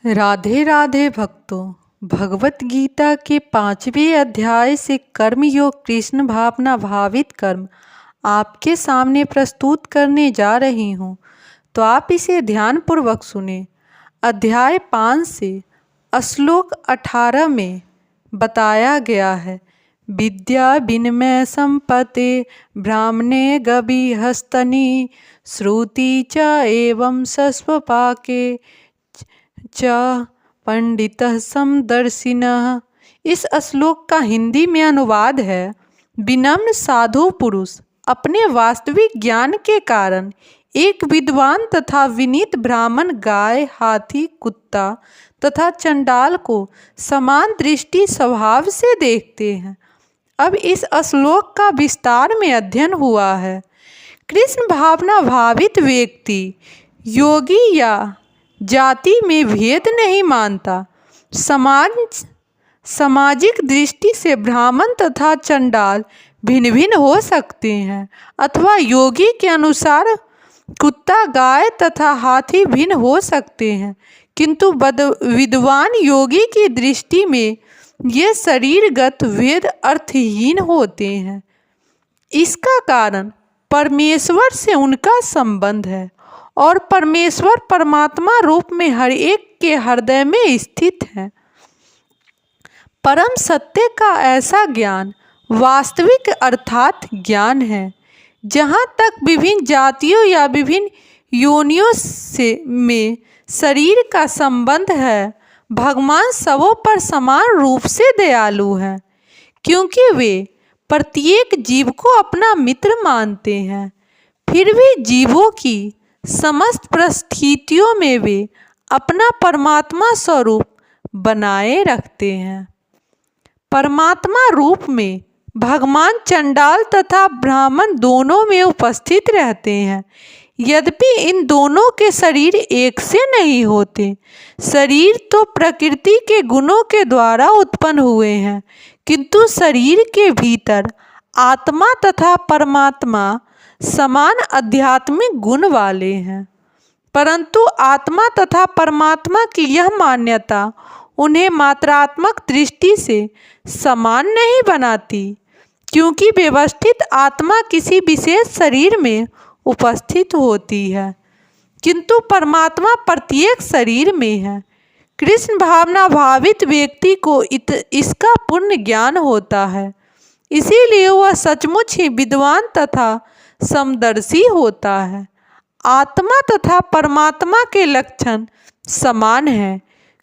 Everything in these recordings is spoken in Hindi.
राधे राधे भक्तों, भगवत गीता के 5वें अध्याय से कर्मयोग कृष्ण भावना भावित कर्म आपके सामने प्रस्तुत करने जा रही हूँ, तो आप इसे ध्यानपूर्वक सुने। अध्याय 5 से श्लोक 18 में बताया गया है, विद्या विनिमय संपत्ते ब्राह्मणे गभि हस्तनि श्रुति च एवं सस्वपाके च पंडितः समदर्शिनः। इस श्लोक का हिंदी में अनुवाद है, विनम्र साधु पुरुष अपने वास्तविक ज्ञान के कारण एक विद्वान तथा विनीत ब्राह्मण गाय, हाथी, कुत्ता तथा चंडाल को समान दृष्टि स्वभाव से देखते हैं। अब इस श्लोक का विस्तार में अध्ययन हुआ है। कृष्ण भावना भावित व्यक्ति योगी या जाति में भेद नहीं मानता। सामाजिक दृष्टि से ब्राह्मण तथा चंडाल भिन्न भिन्न हो सकते हैं, अथवा योगी के अनुसार कुत्ता, गाय तथा हाथी भिन्न हो सकते हैं, किंतु विद्वान योगी की दृष्टि में ये शरीरगत भेद अर्थहीन होते हैं। इसका कारण परमेश्वर से उनका संबंध है और परमेश्वर परमात्मा रूप में हर एक के हृदय में स्थित है। परम सत्य का ऐसा ज्ञान वास्तविक अर्थात ज्ञान है। जहाँ तक विभिन्न जातियों या विभिन्न योनियों में शरीर का संबंध है, भगवान सबों पर समान रूप से दयालु हैं, क्योंकि वे प्रत्येक जीव को अपना मित्र मानते हैं। फिर भी जीवों की समस्त परिस्थितियों में वे अपना परमात्मा स्वरूप बनाए रखते हैं। परमात्मा रूप में भगवान चंडाल तथा ब्राह्मण दोनों में उपस्थित रहते हैं। यद्यपि इन दोनों के शरीर एक से नहीं होते। शरीर तो प्रकृति के गुणों के द्वारा उत्पन्न हुए हैं, किंतु शरीर के भीतर आत्मा तथा परमात्मा समान आध्यात्मिक गुण वाले हैं। परंतु आत्मा तथा परमात्मा की यह मान्यता उन्हें मात्रात्मक दृष्टि से समान नहीं बनाती, क्योंकि व्यवस्थित आत्मा किसी विशेष शरीर में उपस्थित होती है, किंतु परमात्मा प्रत्येक शरीर में है। कृष्ण भावना भावित व्यक्ति को इसका पूर्ण ज्ञान होता है, इसीलिए वह सचमुच ही विद्वान तथा समदर्शी होता है। आत्मा तथा परमात्मा के लक्षण समान हैं,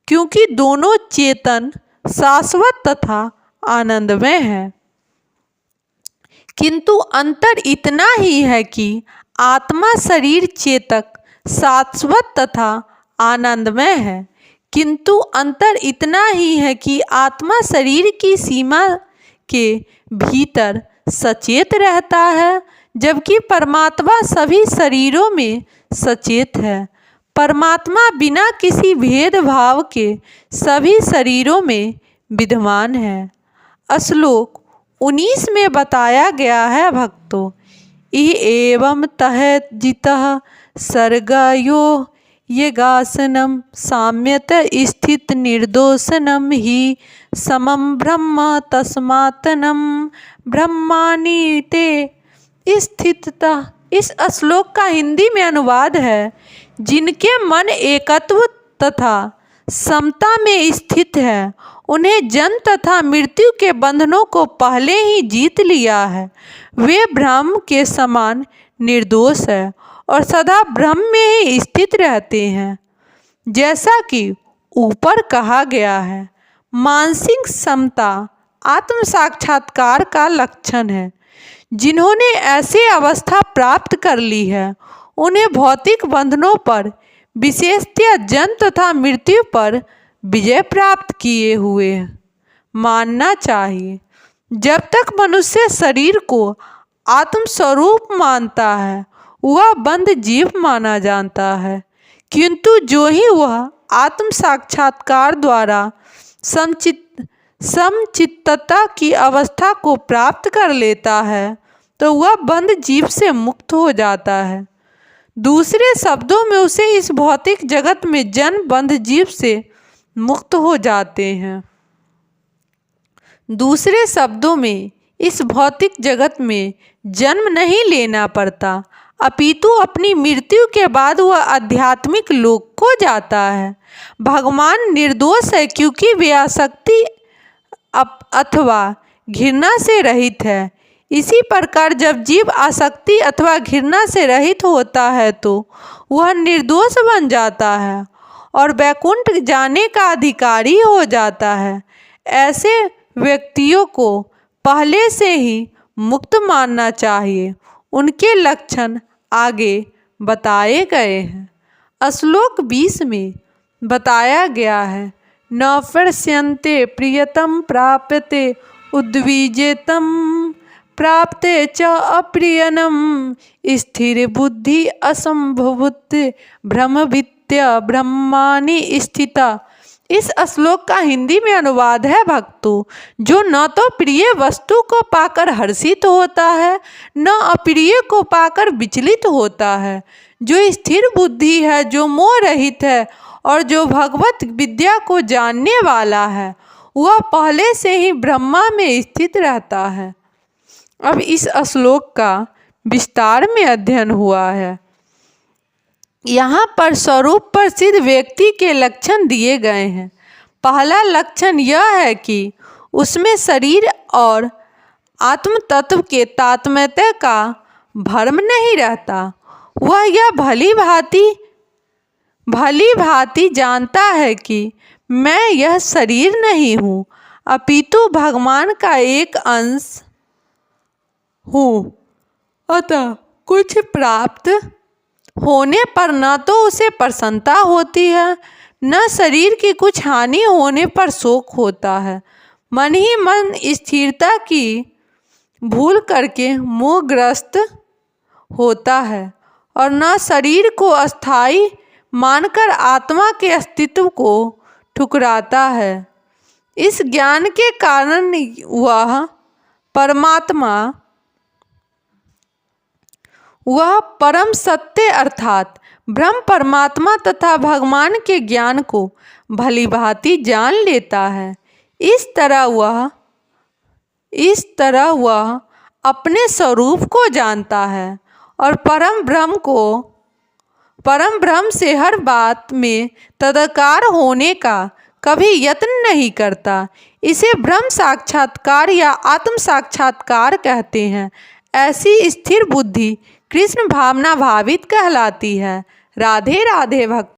क्योंकि दोनों चेतन, शाश्वत तथा आनंदमय हैं। किंतु अंतर इतना ही है कि आत्मा शरीर चेतक, शाश्वत तथा आनंदमय है। किंतु अंतर इतना ही है कि आत्मा शरीर की सीमा के भीतर सचेत रहता है, जबकि परमात्मा सभी शरीरों में सचेत है। परमात्मा बिना किसी भेदभाव के सभी शरीरों में विद्यमान है। श्लोक 19 में बताया गया है, भक्तों, एवं तह जितः सर्गयो यगासनम साम्यत स्थित निर्दोषनम ही समम ब्रह्म तस्मात्तनम ब्रह्मानि ते स्थितः। इस श्लोक का हिंदी में अनुवाद है, जिनके मन एकत्व तथा समता में स्थित है, उन्हें जन्म तथा मृत्यु के बंधनों को पहले ही जीत लिया है। वे ब्रह्म के समान निर्दोष है और सदा ब्रह्म में ही स्थित रहते हैं। जैसा कि ऊपर कहा गया है, मानसिक समता आत्म साक्षात्कार का लक्षण है। जिन्होंने ऐसी अवस्था प्राप्त कर ली है, उन्हें भौतिक बंधनों पर, विशेषतः जन्म तथा मृत्यु पर विजय प्राप्त किए हुए मानना चाहिए। जब तक मनुष्य शरीर को आत्मस्वरूप मानता है, वह बंध जीव माना जाता है, किंतु जो ही वह आत्म साक्षात्कार द्वारा समचित्तता की अवस्था को प्राप्त कर लेता है, तो वह बंध जीव से मुक्त हो जाता है। दूसरे शब्दों में उसे इस भौतिक जगत में जन्म बंध जीव से मुक्त हो जाते हैं। दूसरे शब्दों में इस भौतिक जगत में जन्म नहीं लेना पड़ता, अपितु अपनी मृत्यु के बाद वह आध्यात्मिक लोक को जाता है। भगवान निर्दोष है क्योंकि वे आसक्ति अथवा घृणा से रहित है। इसी प्रकार जब जीव आसक्ति अथवा घृणा से रहित होता है तो वह निर्दोष बन जाता है और वैकुंठ जाने का अधिकारी हो जाता है। ऐसे व्यक्तियों को पहले से ही मुक्त मानना चाहिए। उनके लक्षण आगे बताए गए हैं। श्लोक 20 में बताया गया है, न पश्यन्ते प्रियतम प्राप्यते उद्विजेतम प्राप्ते च अप्रियनम स्थिर बुद्धि असंभवुत ब्रह्मविद्या ब्रह्मानि स्थिता। इस श्लोक का हिंदी में अनुवाद है, भक्तों, जो न तो प्रिय वस्तु को पाकर हर्षित होता है न अप्रिय को पाकर विचलित होता है, जो स्थिर बुद्धि है, जो मोह रहित है और जो भगवत विद्या को जानने वाला है, वह पहले से ही ब्रह्मा में स्थित रहता है। अब इस श्लोक का विस्तार में अध्ययन हुआ है। यहाँ पर स्वरूप प्रसिद्ध व्यक्ति के लक्षण दिए गए हैं। पहला लक्षण यह है कि उसमें शरीर और आत्म तत्व के तात्म्य का भ्रम नहीं रहता। वह यह भली भांति जानता है कि मैं यह शरीर नहीं हूँ, अपितु भगवान का एक अंश हूँ। अतः कुछ प्राप्त होने पर न तो उसे प्रसन्नता होती है न शरीर की कुछ हानि होने पर शोक होता है। मन ही मन स्थिरता की भूल करके मोहग्रस्त होता है और न शरीर को अस्थायी मानकर आत्मा के अस्तित्व को ठुकराता है। इस ज्ञान के कारण वह परम सत्य अर्थात ब्रह्म परमात्मा तथा भगवान के ज्ञान को भली भांति जान लेता है। इस तरह वह अपने स्वरूप को जानता है और परम ब्रह्म से हर बात में तदाकार होने का कभी यत्न नहीं करता। इसे ब्रह्म साक्षात्कार या आत्म साक्षात्कार कहते हैं। ऐसी स्थिर बुद्धि कृष्ण भावना भावित कहलाती है। राधे राधे भक्त।